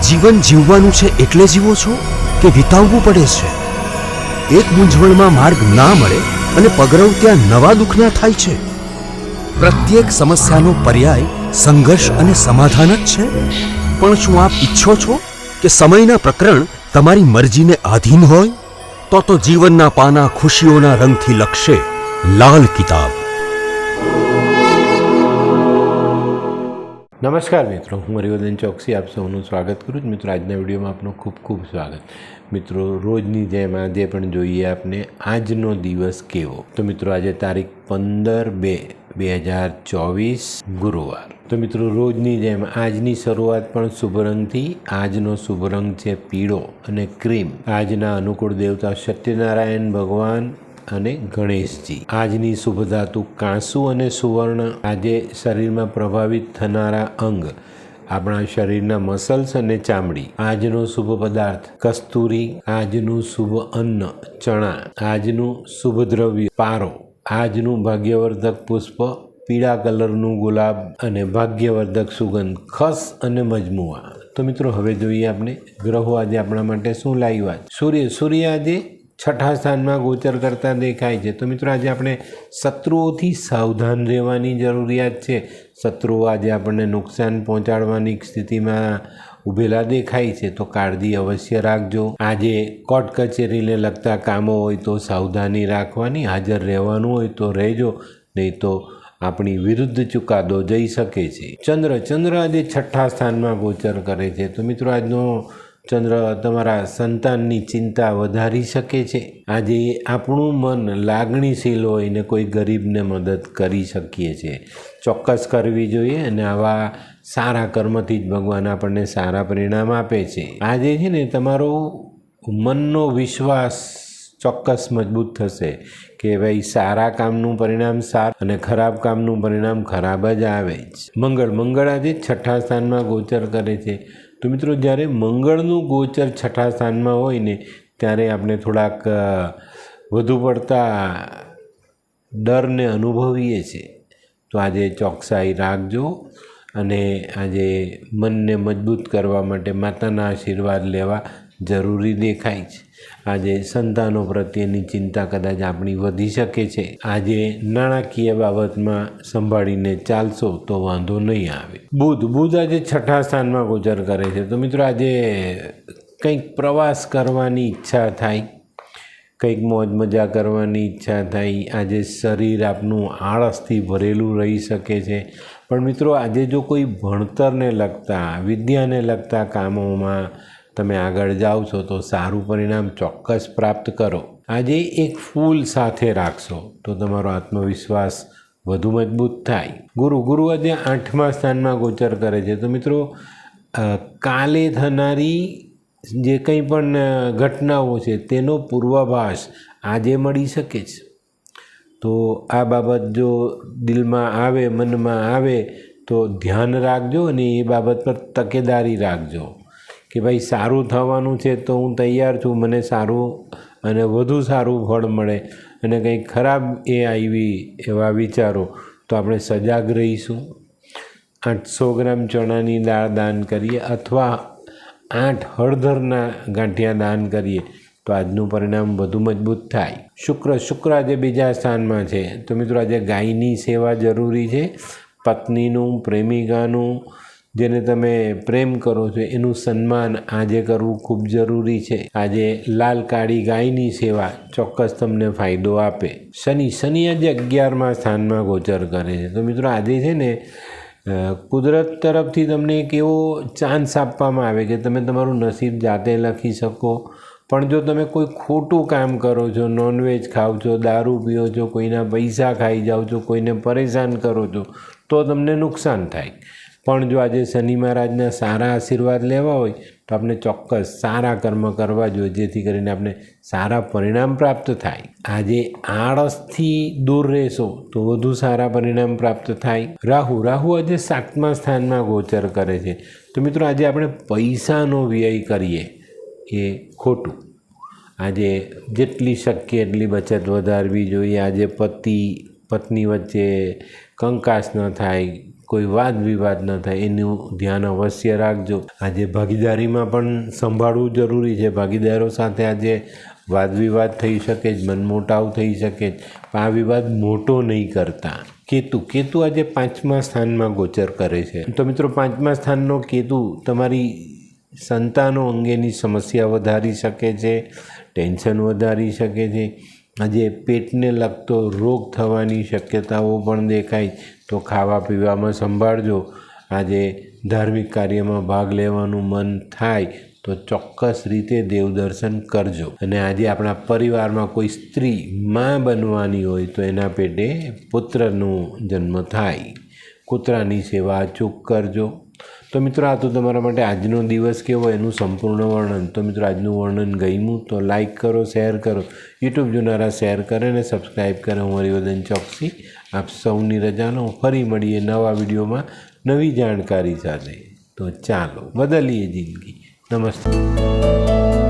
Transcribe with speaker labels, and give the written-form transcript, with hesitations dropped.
Speaker 1: જીવન જીવવાનું છે એટલે જીવો છો કે વિતાવવું પડે છે? એક મૂંઝવણમાં માર્ગ ના મળે અને પગરવ ત્યાં નવા દુઃખના થાય છે. પ્રત્યેક સમસ્યાનો પર્યાય સંઘર્ષ અને સમાધાન જ છે. પણ શું આપ ઈચ્છો છો કે સમયના પ્રકરણ તમારી મરજીને આધીન હોય? તો જીવનના પાના ખુશીઓના રંગથી લખશે લાલ કિતાબ.
Speaker 2: નમસ્કાર મિત્રો, હું હરિવર્ધન ચોકસી આપ સૌનું સ્વાગત કરું છું. મિત્રો, આજના વિડીયોમાં આપનું ખૂબ ખૂબ સ્વાગત. મિત્રો, રોજની જેમ આજે પણ જોઈએ આપને આજનો દિવસ કેવો. તો મિત્રો, આજે તારીખ 15/2/2024 ગુરુવાર. તો મિત્રો, રોજની જેમ આજની શરૂઆત પણ શુભ રંગથી. આજનો શુભ રંગ છે પીળો અને ક્રીમ. આજના અનુકૂળ દેવતા સત્યનારાયણ ભગવાન અને ગણેશજી. આજની શુભ ધાતુ કાંસુ અને સુવર્ણ. આજે શરીરમાં પ્રભાવિત થનારા અંગ આપણા શરીરના મસલ્સ અને ચામડી. આજનો શુભ પદાર્થ કસ્તુરી. આજનું શુભ અન્ન ચણા. આજનું શુભ દ્રવ્ય પારો. આજનું ભાગ્યવર્ધક પુષ્પ પીળા કલરનું ગુલાબ અને ભાગ્યવર્ધક સુગંધ ખસ અને મજમુઆ. તો મિત્રો, હવે જોઈએ આપણે ગ્રહો આજે આપણા માટે શું લાવ્યા. સૂર્ય આજે છઠ્ઠા સ્થાનમાં ગોચર કરતા દેખાય છે. તો મિત્રો, આજે આપણે શત્રુઓથી સાવધાન રહેવાની જરૂરિયાત છે. શત્રુઓ આજે આપણને નુકસાન પહોંચાડવાની સ્થિતિમાં ઊભેલા દેખાય છે, તો કાળજી અવશ્ય રાખજો. આજે કોર્ટ કચેરીને લગતા કામો હોય તો સાવધાની રાખવાની. હાજર રહેવાનું હોય તો રહેજો, નહીં તો આપણી વિરુદ્ધ ચુકાદો જઈ શકે છે. ચંદ્ર આજે છઠ્ઠા સ્થાનમાં ગોચર કરે છે. તો મિત્રો, આજનો ચંદ્ર તમારા સંતાનની ચિંતા વધારી શકે છે. આજે આપણું મન લાગણીશીલ હોય ને કોઈ ગરીબને મદદ કરી શકીએ છીએ. ચોક્કસ કરવી જોઈએ અને આવા સારા કર્મથી જ ભગવાન આપણને સારા પરિણામ આપે છે. આજે છે ને તમારો મનનો વિશ્વાસ ચોક્કસ મજબૂત થશે કે ભાઈ સારા કામનું પરિણામ સારું અને ખરાબ કામનું પરિણામ ખરાબ જ આવે જ. મંગળ આજે છઠ્ઠા સ્થાનમાં ગોચર કરે છે. તો મિત્રો, જ્યારે મંગળનું ગોચર છઠ્ઠા સ્થાનમાં હોય ને ત્યારે આપણે થોડાક વધુ પડતા ડરને અનુભવીએ છીએ. તો આજે ચોકસાઈ રાખજો અને આજે મનને મજબૂત કરવા માટે માતાના આશીર્વાદ લેવા જરૂરી દેખાય છે. આજે સંતાનો પ્રત્યેની ચિંતા કદાચ આપણી વધી શકે છે. આજે નાણાકીય બાબતમાં સંભાળીને ચાલશો તો વાંધો નહીં આવે. બુધ આજે છઠ્ઠા સ્થાનમાં ગોચર કરે છે. તો મિત્રો, આજે કંઈક પ્રવાસ કરવાની ઈચ્છા થાય, કંઈક મોજ મજા કરવાની ઈચ્છા થાય. આજે શરીર આપનું આળસથી ભરેલું રહી શકે છે. પણ મિત્રો, આજે જો કોઈ ભણતરને લગતા વિદ્યાને લગતા કામોમાં તમે આગળ જાઓ છો તો સારું પરિણામ ચોક્કસ પ્રાપ્ત કરો. આજે એક ફૂલ સાથે રાખશો તો તમારો આત્મવિશ્વાસ વધુ મજબૂત થાય. ગુરુ આજે 8મા સ્થાનમાં ગોચર કરે છે. તો મિત્રો, કાલે થનારી જે કંઈ પણ ઘટનાઓ છે તેનો પૂર્વાભાસ આજે મળી શકે છે. તો આ બાબત જો દિલમાં આવે, મનમાં આવે તો ધ્યાન રાખજો અને એ બાબત પર તકેદારી રાખજો કે ભાઈ સારું થવાનું છે તો હું તૈયાર છું, મને સારું અને વધુ સારું ફળ મળે, અને કંઈક ખરાબ આવી એવા વિચારો તો આપણે સજાગ રહીશું. 800 ગ્રામ ચણાની દાળ દાન કરીએ અથવા 8 હળદરના ગાંઠિયા દાન કરીએ તો આજનું પરિણામ વધુ મજબૂત થાય. શુક્ર આજે બીજા સ્થાનમાં છે. તો મિત્રો, આજે ગાયની સેવા જરૂરી છે. પત્નીનું, પ્રેમિકાનું, જેને તમે પ્રેમ કરો છો એનું સન્માન આજે કરવું ખૂબ જરૂરી છે. આજે લાલ કાળી ગાયની સેવા ચોક્કસ તમને ફાયદો આપે. શનિ આજે 11મા સ્થાનમાં ગોચર કરે છે. તો મિત્રો, આજે છે ને કુદરત તરફથી તમને એક એવો ચાન્સ આપવામાં આવે કે તમે તમારું નસીબ જાતે લખી શકો. પણ જો તમે કોઈ ખોટું કામ કરો છો, નોનવેજ ખાઓ છો, દારૂ પીઓ છો, કોઈના પૈસા ખાઈ જાઓ છો, કોઈને પરેશાન કરો છો તો તમને નુકસાન થાય. પણ જો આજે શનિ મહારાજના સારા આશીર્વાદ લેવા હોય તો આપણે ચોક્કસ સારા કર્મ કરવા જોઈએ, જેથી કરીને આપણે સારા પરિણામ પ્રાપ્ત થાય. આજે આળસથી દૂર રહેશો તો વધુ સારા પરિણામ પ્રાપ્ત થાય. રાહુ આજે 7મા સ્થાનમાં ગોચર કરે છે. તો મિત્રો, આજે આપણે પૈસાનો વ્યય કરીએ એ ખોટું. આજે જેટલી શક્ય એટલી બચત વધારવી જોઈએ. આજે પતિ પત્ની વચ્ચે કંકાસ ન થાય, કોઈ વાદ વિવાદ ન થાય, એનું ધ્યાન અવશ્ય રાખજો. આજે ભાગીદારીમાં પણ સંભાળવું જરૂરી છે. ભાગીદારો સાથે આજે વાદ વિવાદ થઈ શકે જ, મનમોટાવ થઈ શકે જ, પણ આ વિવાદ મોટો નહીં કરતા. કેતુ આજે 5મા સ્થાનમાં ગોચર કરે છે. તો મિત્રો 5મા સ્થાનનો કેતુ તમારી સંતાનો અંગેની સમસ્યા વધારી શકે છે, ટેન્શન વધારી શકે છે. આજે પેટને લગતો રોગ થવાની શક્યતાઓ પણ દેખાય, તો ખાવા પીવામાં સંભાળજો. આજે ધાર્મિક કાર્યમાં ભાગ લેવાનું મન થાય તો ચોક્કસ રીતે દેવદર્શન કરજો. અને આજે આપણા પરિવારમાં કોઈ સ્ત્રી માં બનવાની હોય તો એના પેટે પુત્રનો જન્મ થાય. કૂતરાની સેવા અચૂક કરજો. તો મિત્રો આ તો તમારા માટે આજનો દિવસ કેવો એનું સંપૂર્ણ વર્ણન. તો મિત્રો આજનું વર્ણન ગમ્યું તો લાઈક કરો, શેર કરો. યુટ્યુબ જોનારા શેર કરે અને સબસ્ક્રાઈબ કરે. હું હરિવર્ધન ચોકસી આપ સૌની રજાનો. ફરી મળીએ નવા વિડીયોમાં નવી જાણકારી સાથે. તો ચાલો બદલીએ જિંદગી. નમસ્તે.